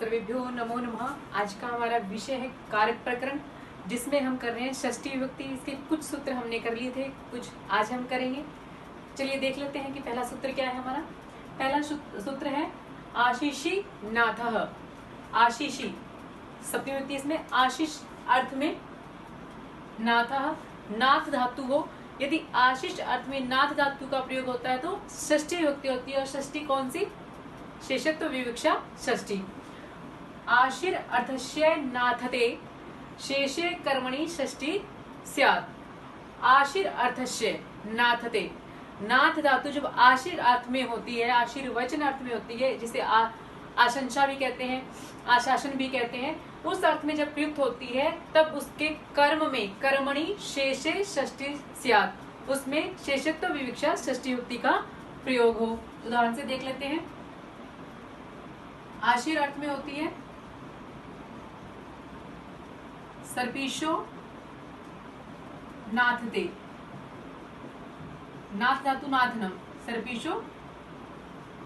सर्वेभ्यो नमो नमः। आज का हमारा विषय है कारक प्रकरण, जिसमें हम कर रहे हैं षष्ठी विभक्ति। इसके कुछ सूत्र हमने कर लिए थे, कुछ आज हम करेंगे। चलिए देख लेते हैं कि पहला सूत्र क्या है हमारा। पहला सूत्र है आशीषी नाथः। आशीषी सप्तमी विभक्ति, इसमें आशीष अर्थ में नाथः नाथ धातु हो। यदि आशीष अर्थ में नाथ धातु का प्रयोग होता है तो षष्ठी विभक्ति होती है। और षष्ठी कौन सी? शेषत्व विवक्षा षष्ठी। आशीर अर्थस्य नाथते शेषे कर्मणि षष्ठी स्यात्। आशीर अर्थस्य नाथते, नाथ धातु जब आशीर अर्थ में होती है, आशीर वचन अर्थ में होती है, जिसे आशंसा भी कहते हैं, आशासन भी कहते हैं, उस अर्थ में जब प्रयुक्त होती है तब उसके कर्म में कर्मणि शेषे षष्ठी स्यात्, उसमें शेषत्व विवक्षा षष्ठी विभक्ति का प्रयोग हो। उदाहरण से देख लेते हैं। आशीर अर्थ में होती है सर्पीशो नाथते, नाथ धातु नाथनम, सर्पीशो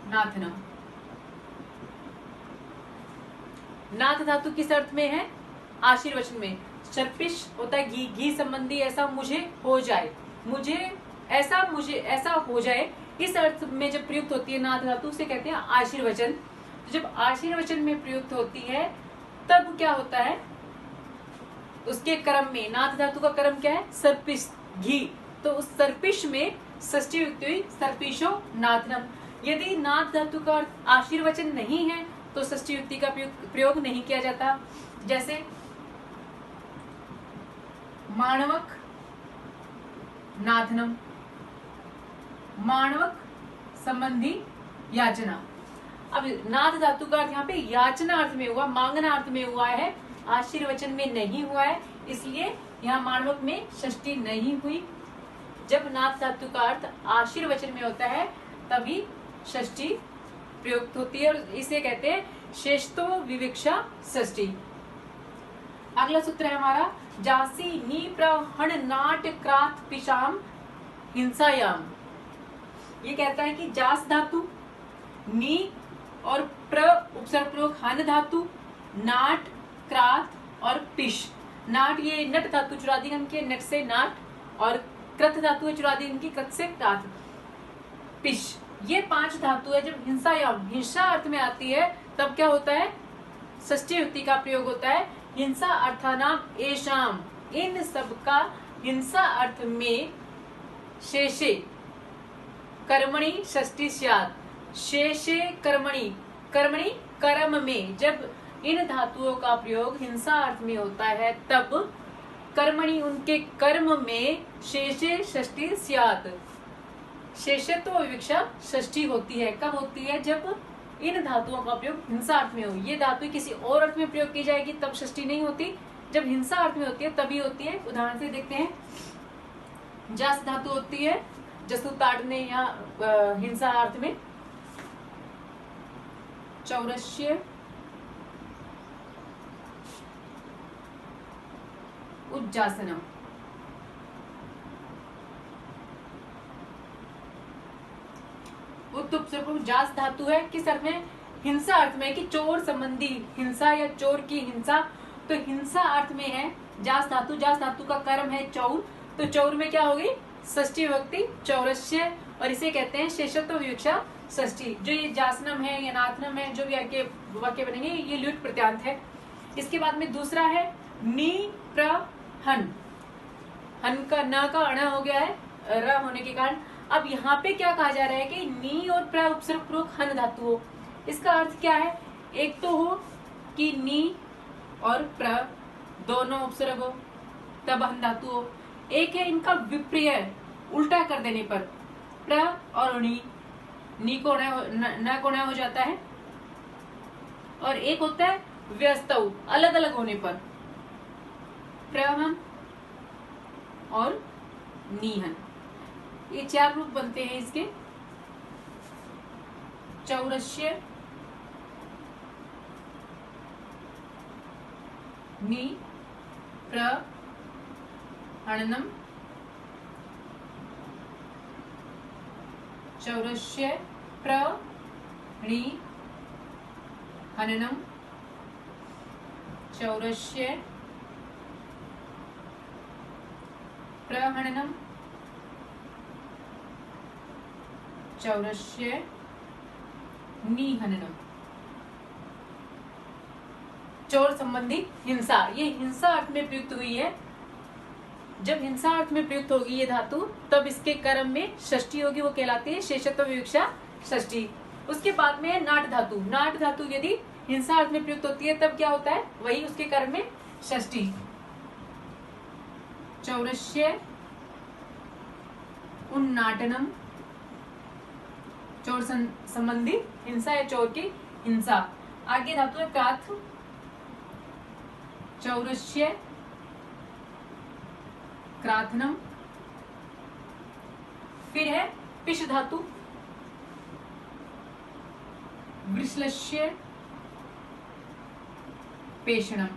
नाथनम। नाथ धातु किस अर्थ में है? आशीर वचन में। सर्पिश होता है घी, घी संबंधी ऐसा मुझे हो जाए, मुझे ऐसा हो जाए, इस अर्थ में जब प्रयुक्त होती है नाथ धातु, उसे कहते हैं आशीर वचन। जब आशीर वचन में प्रयुक्त होती है तब क्या होता है? उसके कर्म में, नाथ धातु का कर्म क्या है? सर्पिश, घी। तो उस सर्पिश में षष्ठी विभक्ति हुई सर्पिशो नाथनम। यदि नाथ धातु का आशीर वचन नहीं है तो षष्ठी विभक्ति का प्रयोग नहीं किया जाता। जैसे माणवक नाथनम, माणवक संबंधी याचना। अब नाथ धातु का अर्थ यहाँ पे याचना अर्थ में हुआ, मांगना अर्थ में हुआ है, आशीर वचन में नहीं हुआ है, इसलिए यहाँ माणवक में षष्ठी नहीं हुई। जब नाथ धातु का अर्थ आशीर वचन में होता है तभी षष्ठी प्रयुक्त होती है, और इसे कहते हैं शेषतो विवक्षा षष्ठी। अगला सूत्र है हमारा जासी नी प्रहण नाट क्रात पिशाम हिंसायाम। ये कहता है कि जास धातु, नी और प्र उपसर्ग प्रयोग, हन धातु, नाट, क्रात और पिश। नाट ये नट धातु चुरादीगण के नट से नाट, और कृत धातु है चुरादीगण की कृत से क्रात। पिश ये 5 धातु है। जब हिंसायाम, हिंसा अर्थ में आती है, तब क्या होता है? षष्ठी विभक्ति का प्रयोग होता है। हिंसा अर्थानाम एषाम, इन सब का हिंसा अर्थ में शेषे कर्मणि षष्ठी स्यात्। शेषे कर्मणि, कर्मणि कर्म में जब इन धातुओं का प्रयोग हिंसा अर्थ में होता है तब कर्मणि उनके कर्म में शेषे षष्ठी स्यात्, शेषत्व विवक्षा षष्ठी होती है। कब होती है? जब इन धातुओं का प्रयोग हिंसा अर्थ में हो। ये धातु किसी और अर्थ में प्रयोग की जाएगी तब षष्ठी नहीं होती, जब हिंसा अर्थ में होती है तभी होती है। उदाहरण से देखते हैं। जस धातु होती है जसु ताड़ने या हिंसा अर्थ में। चौरस्य उज्जासनम। जास धातु है किस अर्थ में? हिंसा अर्थ में, कि चोर संबंधी हिंसा या चोर की हिंसा, तो हिंसा अर्थ में है जास धातु। जास धातु का कर्म है चौर, तो चौर में क्या होगी? षष्ठी विभक्ति चौरस्य, और इसे कहते हैं शेषत्व विवक्षा षष्ठी। जो ये जासनम है या नाथनम है, जो भी आगे वाक्य बनेंगे, ये ल्युट प्रत्यांत है। इसके बाद में दूसरा है नी प्रहन। हन का न का अण हो गया है र होने के कारण। अब यहाँ पे क्या कहा जा रहा है कि नी और प्र उपसर्ग पूर्वक हन धातु हो। इसका अर्थ क्या है? एक तो हो कि नी और प्र दोनों उपसर्ग हो तब हन धातु हो। एक है इनका विपर्य, उल्टा कर देने पर प्र और नी को न को न हो जाता है, और एक होता है व्यस्तव, अलग अलग होने पर प्रहन और नीहन। ये 4 रूप बनते हैं इसके। चौरस्य, नी प्रहणनम, चौरस्य प्र णी हननम चौरस्य प्रहरणम चौरस्य निहननम। चौर संबंधी हिंसा, ये हिंसा अर्थ में प्रयुक्त हुई है। जब हिंसा अर्थ में प्रयुक्त होगी ये धातु, तब इसके कर्म में षष्ठी होगी, वो कहलाती है शेषत्व विवक्षा षष्ठी। उसके बाद में है नाट धातु। नाट धातु यदि हिंसा अर्थ में प्रयुक्त होती है तब क्या होता है, वही उसके कर्म में षष्ठी। चौरस्य उन्नाटनम, चौर संबंधी हिंसा या चौर की हिंसा। आगे धातु है क्राथ, चौरस्य क्राथनम। फिर है पिश धातु, वृषलस्य पेषणम।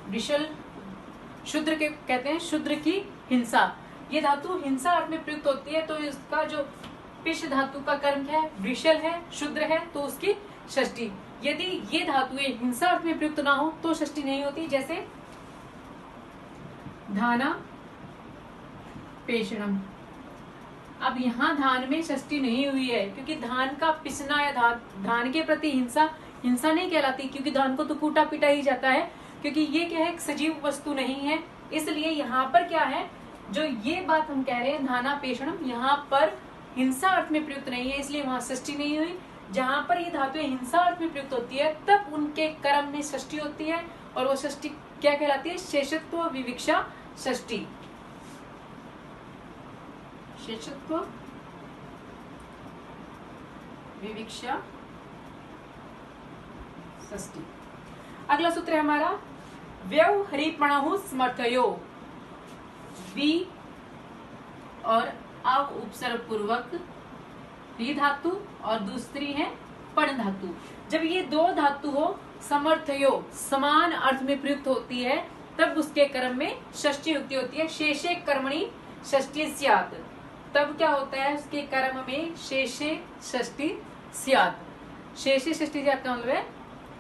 वृषल शूद्र के कहते हैं, शूद्र की हिंसा। ये धातु हिंसा अर्थ में प्रयुक्त होती है, तो इसका जो पिश धातु का कर्म क्या है, वृषल है, शूद्र है, तो उसकी षष्ठी। यदि ये धातुएं हिंसा अर्थ में प्रयुक्त ना हो तो षष्ठी नहीं होती। जैसे धाना पेषणम। अब यहाँ धान में षष्ठी नहीं हुई है, क्योंकि धान का पिसना या धान के प्रति हिंसा हिंसा नहीं कहलाती, क्योंकि धान को तो कूटा पीटा ही जाता है, क्योंकि ये क्या है, सजीव वस्तु नहीं है। इसलिए यहाँ पर क्या है, जो ये बात हम कह रहे हैं धाना पेषणम, यहाँ पर हिंसा अर्थ में प्रयुक्त नहीं है, इसलिए वहां षष्ठी नहीं हुई। जहां पर ये धातुएं हिंसा अर्थ में प्रयुक्त होती है तब उनके कर्म में षष्ठी होती है, और वो षष्ठी क्या कहलाती है, शेषत्व विविक्षा षष्ठी। शेषत्व विविक्षा षष्ठी। अगला सूत्र है हमारा व्यवहरीपणहु समर्थयो। वी और अव उपसर्ग पूर्वक री धातु और दूसरी है पण धातु। जब ये दो धातु हो समर्थयो, समान अर्थ में प्रयुक्त होती है, तब उसके कर्म में षष्ठी युक्ति होती है। शेषे कर्मणि षष्ठी स्यात्। तब क्या होता है, उसके कर्म में शेषे षष्ठी स्यात्। शेषे षष्ठी स्यात् का मतलब है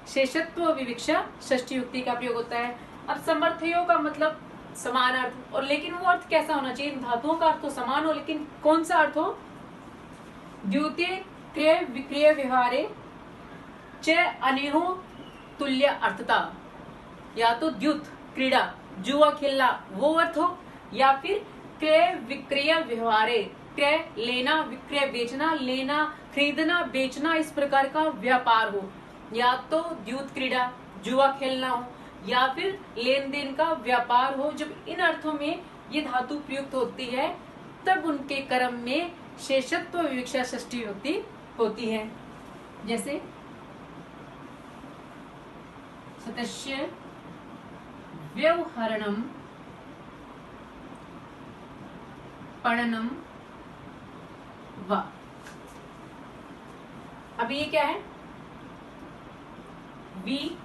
शेषत्व विविक्षा षष्ठी युक्ति का प्रयोग होता है। अब समर्थयो का मतलब समान अर्थ, और लेकिन वो अर्थ कैसा होना चाहिए, धातुओं का अर्थ तो समान हो, लेकिन कौन सा अर्थ हो, द्वितीय क्रय विक्रय व्यवहारे च अनेहो तुल्य अर्थता। या तो द्युत क्रीड़ा, जुआ खेलना, वो अर्थ हो, या फिर क्रय विक्रय व्यवहारे, क्रय लेना, विक्रय बेचना, लेना खरीदना बेचना, इस प्रकार का व्यापार हो। या तो द्युत क्रीड़ा जुआ खेलना हो, या फिर लेन देन का व्यापार हो। जब इन अर्थों में ये धातु प्रयुक्त होती है तब उनके कर्म में शेषत्व विवक्षा षष्ठी युक्ति होती है। जैसे सतस्य व्यवहरणम पणनम व। अब ये क्या है, वी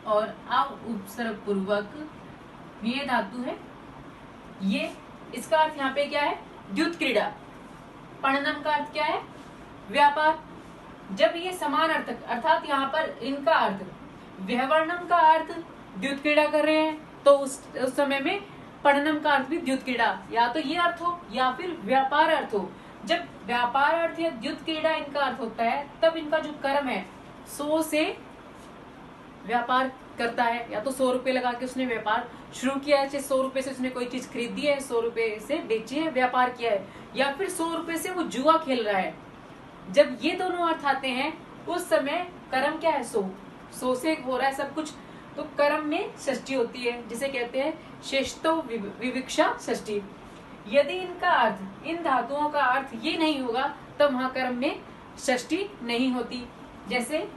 और अव उपसर्ग पूर्वक ये धातु है। ये इसका अर्थ यहाँ पे क्या है, द्युत क्रीड़ा। पणनम का अर्थ क्या है, व्यापार। जब ये समान अर्थ, अर्थात यहाँ पर इनका अर्थ, व्यवहरणम का अर्थ द्युत क्रीड़ा कर रहे हैं, तो उस समय में पणनम का अर्थ भी द्युत क्रीड़ा, या तो ये अर्थ हो या फिर व्यापार अर्थ हो। जब व्यापार अर्थ या द्युत क्रीड़ा इनका अर्थ होता है तब इनका जो कर्म है 100 से व्यापार करता है। या तो 100 रुपए लगा के उसने व्यापार शुरू किया है, 100 रुपए से उसने कोई चीज खरीदी है, 100 रुपए से बेची है, व्यापार किया है, या फिर 100 रुपए से वो जुआ खेल रहा है। जब ये दोनों अर्थ आते हैं उस समय कर्म क्या है, 100 से हो रहा है सब कुछ, तो कर्म में षष्ठी होती है, जिसे कहते हैं शेषतो विविक्षा षष्ठी। यदि इनका अर्थ, इन धातुओं का अर्थ ये नहीं होगा तब वहां कर्म में षष्ठी नहीं होती। जैसे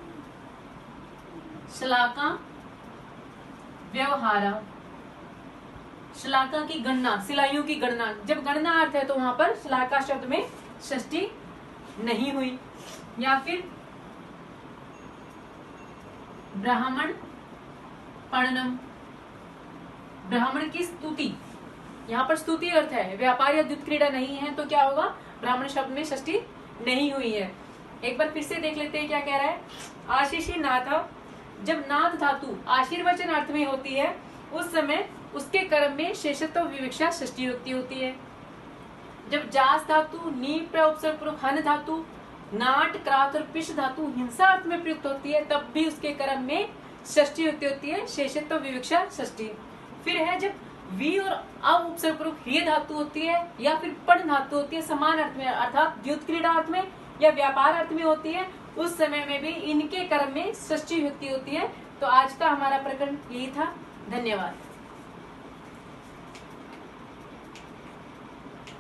श्लाका व्यवहारा, श्लाका की गणना, सिलाइयों की गणना, जब गणना अर्थ है तो वहां पर श्लाका शब्द में षष्ठी नहीं हुई। या फिर ब्राह्मण पणनम, ब्राह्मण की स्तुति, यहाँ पर स्तुति अर्थ है, व्यापार या द्युत क्रीड़ा नहीं है, तो क्या होगा, ब्राह्मण शब्द में षष्ठी नहीं हुई है। एक बार फिर से देख लेते हैं क्या कह रहा है। आशीषी नाथ, जब नाथ धातु आशीर्वचन अर्थ में होती है उस समय उसके कर्म में शेषत्व विवक्षा षष्ठी विभक्ति होती है। जब जास धातु नी उपसर्ग पूर्वक हन धातु नाट क्रात और पिश धातु हिंसा अर्थ में प्रयुक्त होती है तब भी उसके कर्म में षष्ठी विभक्ति होती है, शेषत्व विवक्षा षष्ठी। फिर है जब वी और अव उपसर्ग पूर्वक ह्रिय धातु होती है या फिर पण धातु होती है समान अर्थ में, अर्थात द्युत क्रीड़ा अर्थ में या व्यापार अर्थ में होती है, उस समय में भी इनके कर्म में षष्ठी विभक्ति होती है। तो आज का हमारा प्रकरण यही था। धन्यवाद।